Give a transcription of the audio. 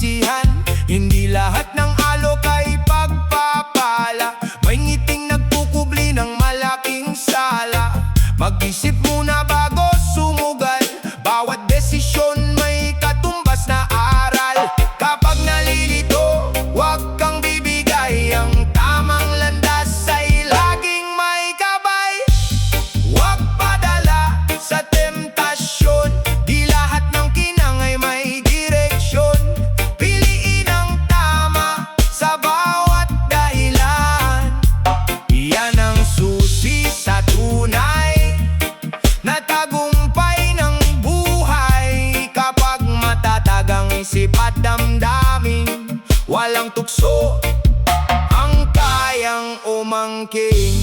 pagsisisihan. Hindi lahat ng alok ay pagpapala. May ngiting nagkukubli ng malaking sala. Mag-isip muna bago sumugal. Bawat desisyon may katumbas na aral. Kapag nalilito, huwag kang bibigay. Ang tamang landas ay laging may gabay. Huwag padala sa temptasyon. Di lahat ng kinang ay may direksyon. Piliin ang tama sa bawat dahilan. Iyan ang susi sa tunay na tagumpay ng buhay. Kapag matatag ang isip at damdamin, walang tukso ang kayang umangking.